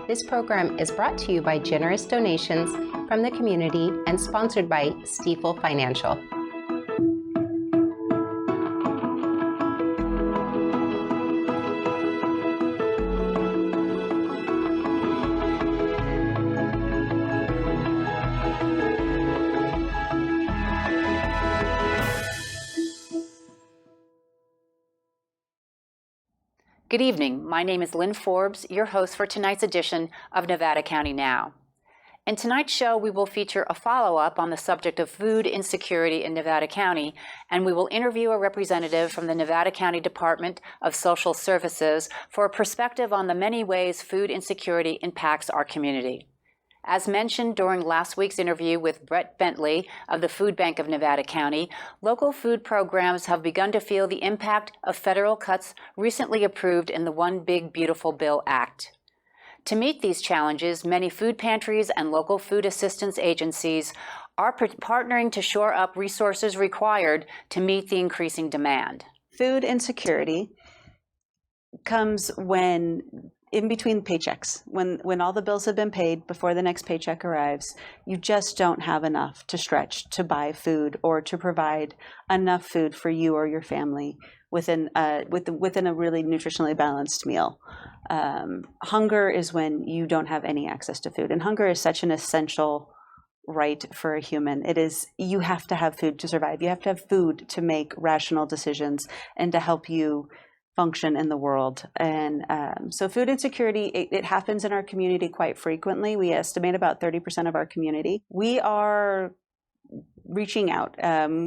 This program is brought to you by generous donations from the community and sponsored by Stifel Financial. Good evening. My name is Lynn Forbes, your host for tonight's edition of Nevada County Now. In tonight's show, we will feature a follow-up on the subject of food insecurity in Nevada County, and we will interview a representative from the Nevada County Department of Social Services for a perspective on the many ways food insecurity impacts our community. As mentioned during last week's interview with Brett Bentley of the Food Bank of Nevada County, local food programs have begun to feel the impact of federal cuts recently approved in the One Big Beautiful Bill Act. To meet these challenges, many food pantries and local food assistance agencies are partnering to shore up resources required to meet the increasing demand. Food insecurity comes when in between paychecks, when all the bills have been paid before the next paycheck arrives, you just don't have enough to stretch to buy food or to provide enough food for you or your family within a really nutritionally balanced meal. Hunger is when you don't have any access to food, and hunger is such an essential right for a human. It is, you have to have food to survive. You have to have food to make rational decisions and to help you function in the world. And so food insecurity, it happens in our community quite frequently. We estimate about 30% of our community. We are reaching out.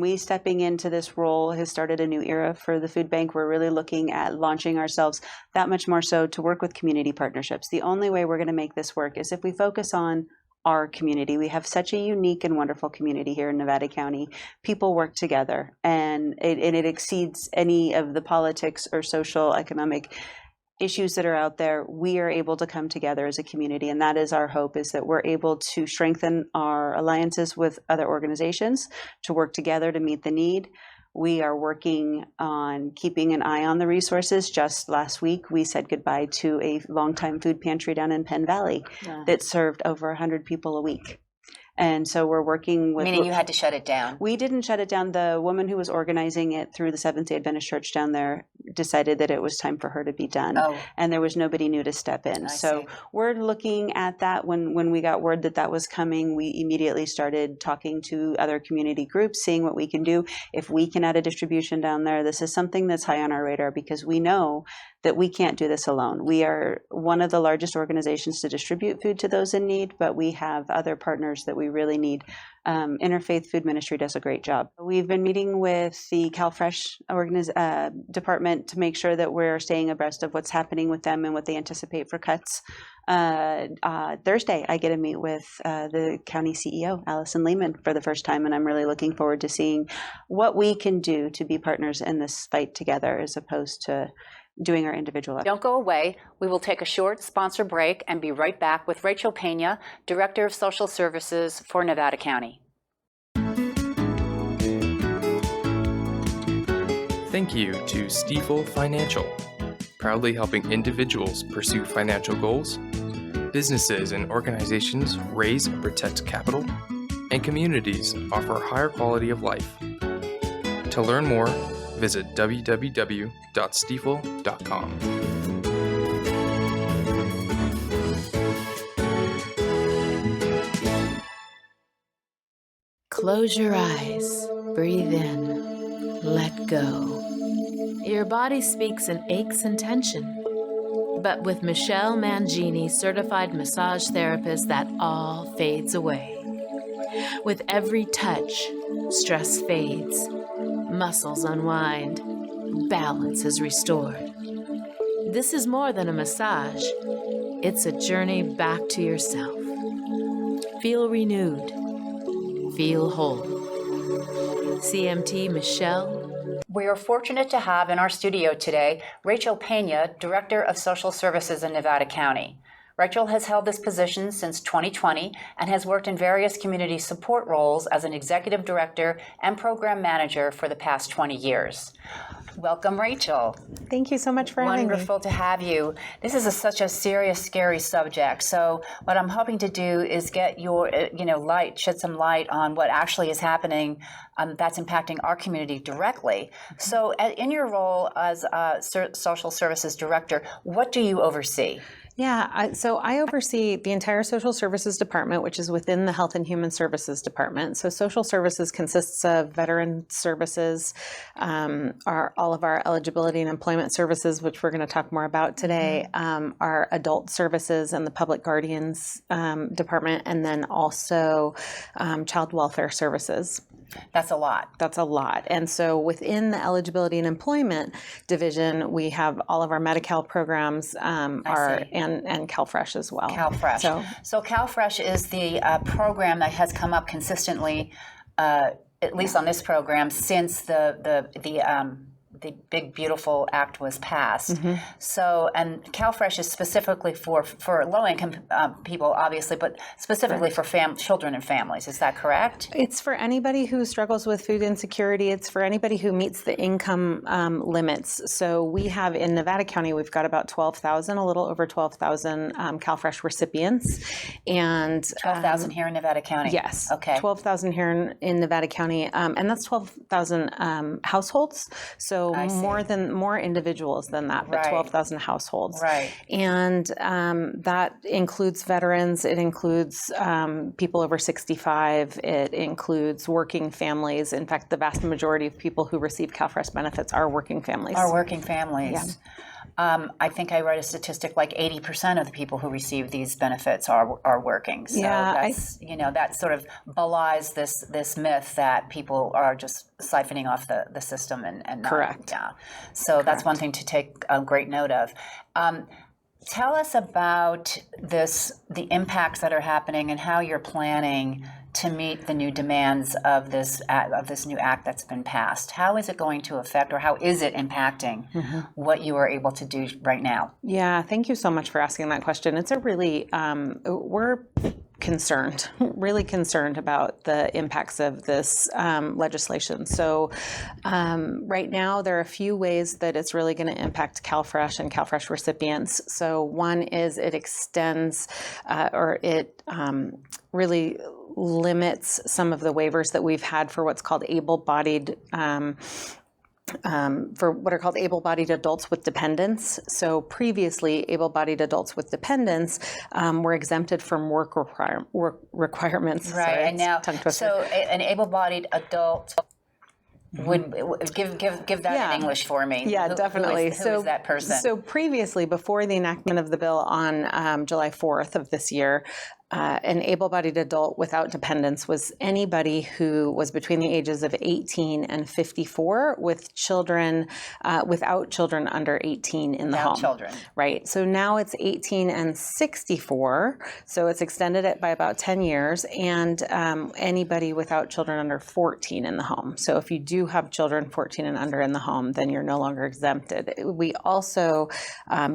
We stepping into this role has started a new era for the food bank. We're really looking at launching ourselves that much more so to work with community partnerships. The only way we're going to make this work is if we focus on our community. We have such a unique and wonderful community here in Nevada County. People work together, and it exceeds any of the politics or social, economic issues that are out there. We are able to come together as a community, and that is our hope, is that we're able to strengthen our alliances with other organizations to work together to meet the need. We are working on keeping an eye on the resources. Just last week, we said goodbye to a longtime food pantry down in Penn Valley that served over 100 people a week. And so we're working with... Meaning you had to shut it down? We didn't shut it down. The woman who was organizing it through the Seventh-day Adventist Church down there decided that it was time for her to be done. Oh. And there was nobody new to step in. So we're looking at that. When we got word that that was coming, we immediately started talking to other community groups, seeing what we can do. If we can add a distribution down there, this is something that's high on our radar, because we know that we can't do this alone. We are one of the largest organizations to distribute food to those in need, but we have other partners that we really need. Interfaith Food Ministry does a great job. We've been meeting with the CalFresh department to make sure that we're staying abreast of what's happening with them and what they anticipate for cuts. Thursday, I get to meet with the county CEO, Allison Lehman, for the first time, and I'm really looking forward to seeing what we can do to be partners in this fight together, as opposed to doing our individual efforts. Don't go away. We will take a short sponsor break and be right back with Rachel Pena, Director of Social Services for Nevada County. Thank you to Stifel Financial, proudly helping individuals pursue financial goals, businesses and organizations raise and protect capital, and communities offer a higher quality of life. To learn more, visit www.stifel.com. Close your eyes, breathe in, let go. Your body speaks in aches and tension, but with Michelle Mangini, certified massage therapist, that all fades away. With every touch, stress fades, muscles unwind, balance is restored. This is more than a massage. It's a journey back to yourself. Feel renewed. Feel whole. CMT Michelle. We are fortunate to have in our studio today Rachel Pena, Director of Social Services in Nevada County. Rachel has held this position since 2020 and has worked in various community support roles as an executive director and program manager for the past 20 years. Welcome, Rachel. Thank you so much for having me. Wonderful to have you. This is such a serious, scary subject. So what I'm hoping to do is get your, shed some light on what actually is happening that's impacting our community directly. So in your role as social services director, what do you oversee? Yeah, so I oversee the entire social services department, which is within the Health and Human Services department. So social services consists of veteran services, all of our eligibility and employment services, which we're going to talk more about today, our adult services and the public guardians department, and then also child welfare services. That's a lot. That's a lot. And so within the eligibility and employment division, we have all of our Medi-Cal programs and CalFresh as well. CalFresh. So CalFresh is the program that has come up consistently, at least on this program, since the Big Beautiful Act was passed. So, and CalFresh is specifically for low-income people, obviously, but specifically for children and families. Is that correct? It's for anybody who struggles with food insecurity. It's for anybody who meets the income limits. So we have in Nevada County, we've got about 12,000, a little over 12,000 CalFresh recipients. And 12,000 here in Nevada County? Yes. Okay. 12,000 here in Nevada County. And that's 12,000 households. So more individuals than that, but 12,000 households. Right. And that includes veterans. It includes people over 65. It includes working families. In fact, the vast majority of people who receive CalFresh benefits are working families. Yeah. I think I read a statistic like 80% of the people who receive these benefits are working. So that sort of belies this myth that people are just siphoning off the system and correct. So that's one thing to take a great note of. Tell us about the impacts that are happening and how you're planning to meet the new demands of this new act that's been passed. How is it going to affect, or how is it impacting what you are able to do right now? Yeah, thank you so much for asking that question. It's a really, we're really concerned about the impacts of this legislation. So right now, there are a few ways that it's really going to impact CalFresh and CalFresh recipients. So one is it extends it really limits some of the waivers that we've had for what's called able-bodied adults with dependents. So previously, able-bodied adults with dependents were exempted from work requirements. Right, Sorry, and now, tongue twister. so an able-bodied adult would give that in English for me. Yeah, definitely. Who is that person? So previously, before the enactment of the bill on July 4th of this year, an able-bodied adult without dependents was anybody who was between the ages of 18 and 54 with children, without children under 18 in the home. Without children. Right. So now it's 18 and 64. So it's extended it by about 10 years, and anybody without children under 14 in the home. So if you do have children 14 and under in the home, then you're no longer exempted. We also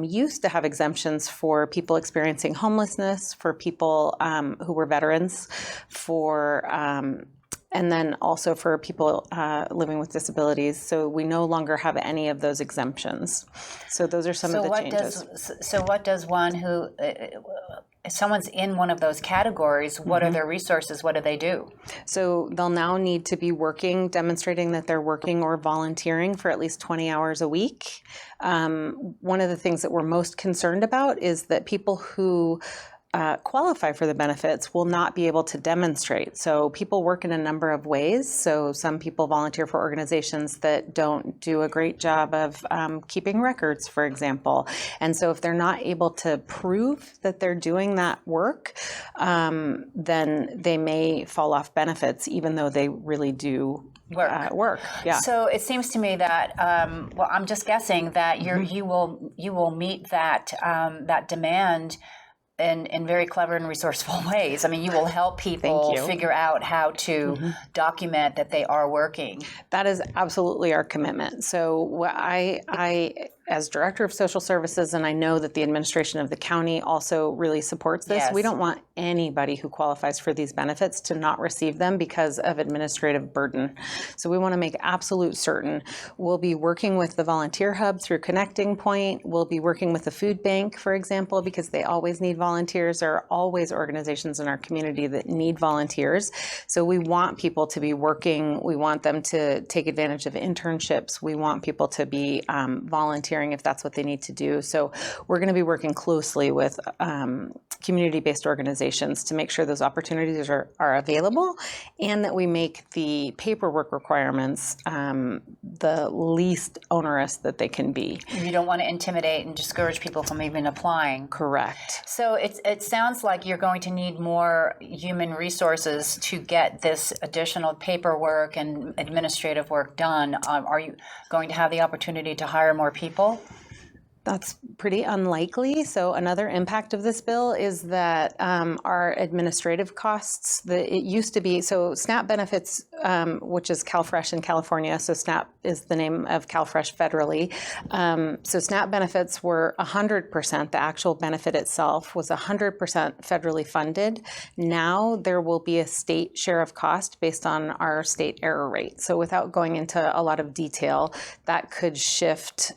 used to have exemptions for people experiencing homelessness, for people who were veterans, and then also for people living with disabilities. So we no longer have any of those exemptions. So those are some of the changes. So what does one who, if someone's in one of those categories, what are their resources? What do they do? So they'll now need to be working, demonstrating that they're working or volunteering for at least 20 hours a week. One of the things that we're most concerned about is that people who qualify for the benefits will not be able to demonstrate. So people work in a number of ways. So some people volunteer for organizations that don't do a great job of keeping records, for example. And so if they're not able to prove that they're doing that work, then they may fall off benefits, even though they really do work. Yeah. So it seems to me that, well, I'm just guessing that you will meet that demand in very clever and resourceful ways. I mean, you will help people figure out how to document that they are working. That is absolutely our commitment. So I as Director of Social Services, and I know that the administration of the county also really supports this, Yes. we don't want anybody who qualifies for these benefits to not receive them because of administrative burden. So we want to make absolute certain. We'll be working with the Volunteer Hub through Connecting Point. We'll be working with the Food Bank, for example, because they always need volunteers. There are always organizations in our community that need volunteers. So we want people to be working. We want them to take advantage of internships. We want people to be volunteering if that's what they need to do. So we're going to be working closely with community-based organizations to make sure those opportunities are available, and that we make the paperwork requirements the least onerous that they can be. You don't want to intimidate and discourage people from even applying. Correct. So it sounds like you're going to need more human resources to get this additional paperwork and administrative work done. Are you going to have the opportunity to hire more people? That's pretty unlikely. So another impact of this bill is that our administrative costs, it used to be, so SNAP benefits, which is CalFresh in California, so SNAP is the name of CalFresh federally. So SNAP benefits were 100%, the actual benefit itself was 100% federally funded. Now there will be a state share of cost based on our state error rate. So without going into a lot of detail, that could shift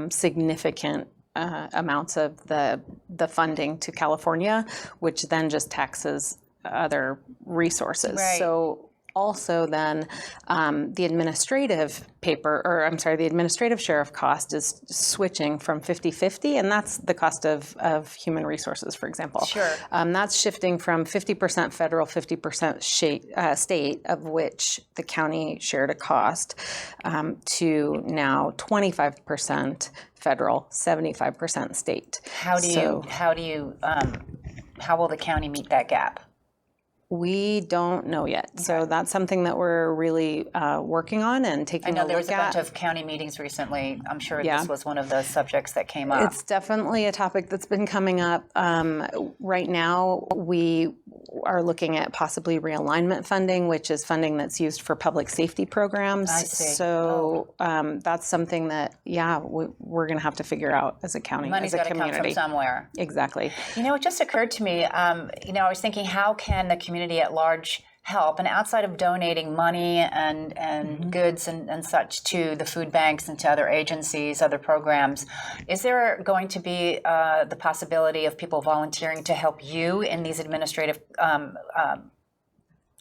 significant amounts of the funding to California, which then just taxes other resources. Right. So also then the administrative the administrative share of cost is switching from 50-50, and that's the cost of human resources, for example. Sure. That's shifting from 50% federal, 50% state, of which the county shared a cost, to now 25% federal, 75% state. How will the county meet that gap? We don't know yet. So that's something that we're really working on and taking a look at. I know there was a bunch of county meetings recently. I'm sure this was one of the subjects that came up. It's definitely a topic that's been coming up. Right now, we are looking at possibly realignment funding, which is funding that's used for public safety programs. I see. So that's something that, we're going to have to figure out as a county, Money's as a got to community. come from somewhere. Exactly. It just occurred to me, I was thinking, how can the community at large help? And outside of donating money and goods and such to the food banks and to other agencies, other programs, is there going to be the possibility of people volunteering to help you in these administrative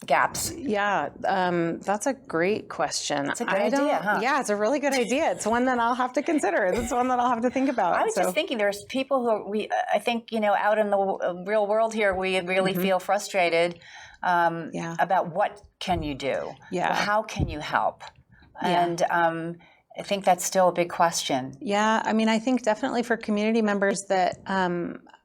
gaps? Yeah, that's a great question. It's a good idea, huh? Yeah, it's a really good idea. It's one that I'll have to consider. It's one that I'll have to think about. I was just thinking, there's people who I think, out in the real world here, we really feel frustrated about what can you do? Yeah. How can you help? And I think that's still a big question. Yeah, I think definitely for community members that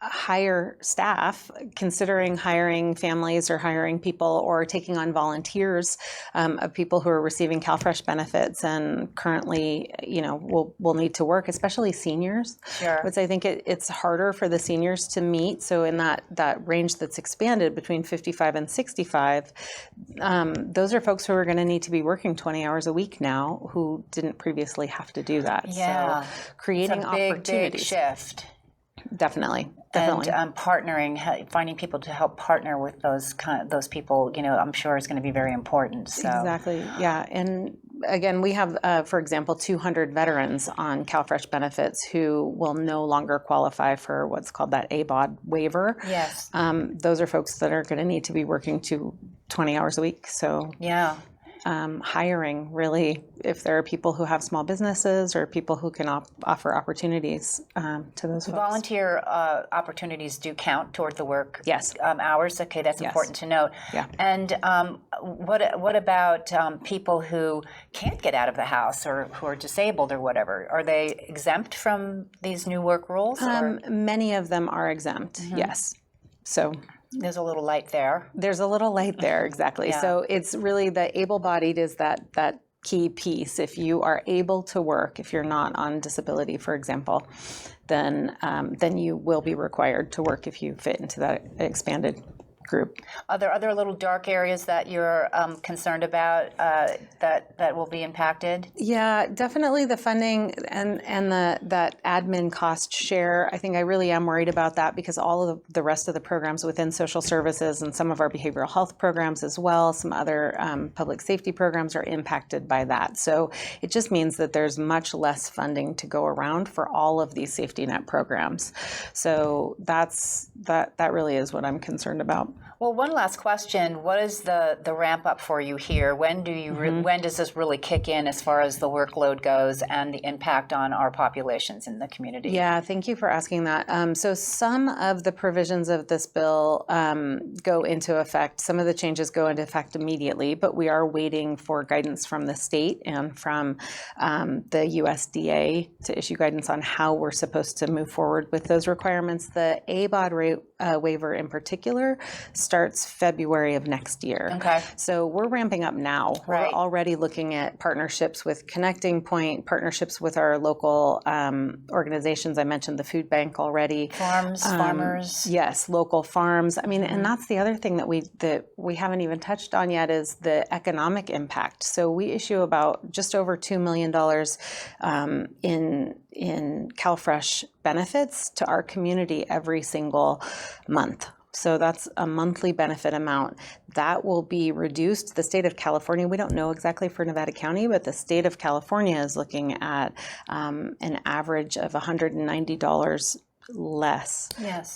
hire staff, considering hiring families or hiring people or taking on volunteers of people who are receiving CalFresh benefits and currently, will need to work, especially seniors. Sure. Which I think it's harder for the seniors to meet. So in that range that's expanded between 55 and 65, those are folks who are going to need to be working 20 hours a week now who didn't previously have to do that. Yeah. So creating it's a big, opportunities. big shift. Definitely. And partnering, finding people to help partner with those people, I'm sure is going to be very important. So. Exactly. Yeah. And again, we have, for example, 200 veterans on CalFresh benefits who will no longer qualify for what's called that ABOD waiver. Yes. Those are folks that are going to need to be working 20 hours a week. So yeah. Hiring, really, if there are people who have small businesses or people who can offer opportunities to those folks. Volunteer opportunities do count toward the work hours. Okay, that's important to note. Yeah. And what about people who can't get out of the house or who are disabled or whatever? Are they exempt from these new work rules? Many of them are exempt, yes. So there's a little light there. There's a little light there, exactly. Yeah. So it's really the able-bodied is that key piece. If you are able to work, if you're not on disability, for example, then you will be required to work if you fit into that expanded group. Are there other little dark areas that you're concerned about that will be impacted? Yeah, definitely the funding and that admin cost share. I think I really am worried about that because all of the rest of the programs within social services and some of our behavioral health programs as well, some other public safety programs are impacted by that. So it just means that there's much less funding to go around for all of these safety net programs. So that really is what I'm concerned about. Well, one last question. What is the ramp up for you here? When do you when does this really kick in as far as the workload goes and the impact on our populations in the community? Yeah, thank you for asking that. So some of the provisions of this bill go into effect. Some of the changes go into effect immediately, but we are waiting for guidance from the state and from the USDA to issue guidance on how we're supposed to move forward with those requirements. The ABOD waiver in particular starts February of next year. Okay. So we're ramping up now. Right. We're already looking at partnerships with Connecting Point, partnerships with our local organizations. I mentioned the food bank already. Farms, farmers. Yes, local farms. I mean, and that's the other thing that we haven't even touched on yet is the economic impact. So we issue about just over $2 million in CalFresh benefits to our community every single month. So that's a monthly benefit amount. That will be reduced. The state of California, we don't know exactly for Nevada County, but the state of California is looking at an average of $190 less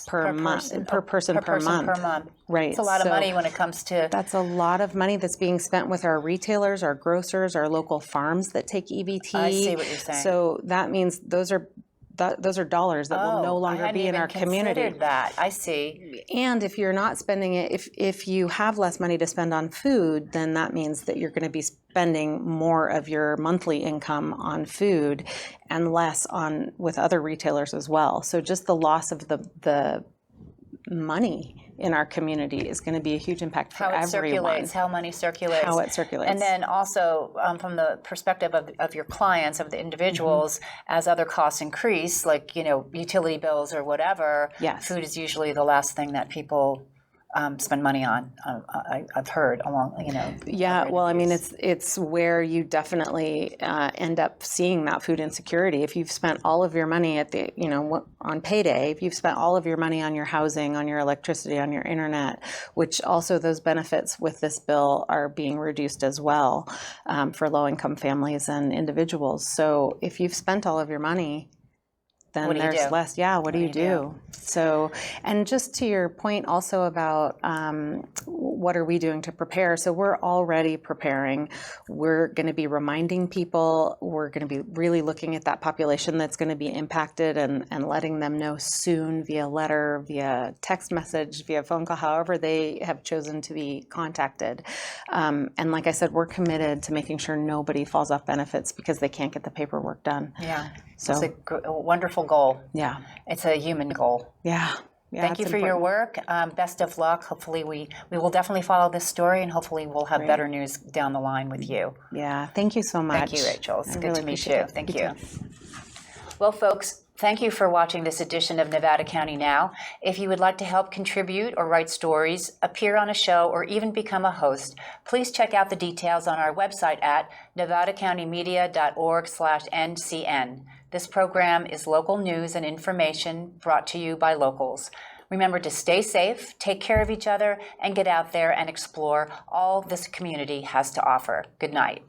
per month, per person per month. Right. It's a lot of money when it comes to... That's a lot of money that's being spent with our retailers, our grocers, our local farms that take EBT. I see what you're saying. So that means those are dollars that will no longer be in our community. I hadn't even considered that. I see. And if you're not spending it, if you have less money to spend on food, then that means that you're going to be spending more of your monthly income on food and less on with other retailers as well. So just the loss of the money in our community is going to be a huge impact for everyone. Circulates, how money circulates. How it circulates. And then also from the perspective of your clients, of the individuals, as other costs increase, like, utility bills or whatever, food is usually the last thing that people spend money on. I've heard along, Yeah, well, I mean, it's where you definitely end up seeing that food insecurity. If you've spent all of your money at the, on payday, if you've spent all of your money on your housing, on your electricity, on your internet, which also those benefits with this bill are being reduced as well for low-income families and individuals. So if you've spent all of your money, then there's less. Yeah, what do you do? So, and just to your point also about what are we doing to prepare? So we're already preparing. We're going to be reminding people. We're going to be really looking at that population that's going to be impacted and letting them know soon via letter, via text message, via phone call, however they have chosen to be contacted. And like I said, we're committed to making sure nobody falls off benefits because they can't get the paperwork done. Yeah. So it's a wonderful goal. Yeah. It's a human goal. Yeah. Thank you for your work. Best of luck. Hopefully we will definitely follow this story and hopefully we'll have better news down the line with you. Yeah. Thank you so much. Thank you, Rachel. It's good really to meet you. Thank you. Too. Well, folks, thank you for watching this edition of Nevada County Now. If you would like to help contribute or write stories, appear on a show, or even become a host, please check out the details on our website at nevadacountymedia.org/NCN. This program is local news and information brought to you by locals. Remember to stay safe, take care of each other, and get out there and explore all this community has to offer. Good night.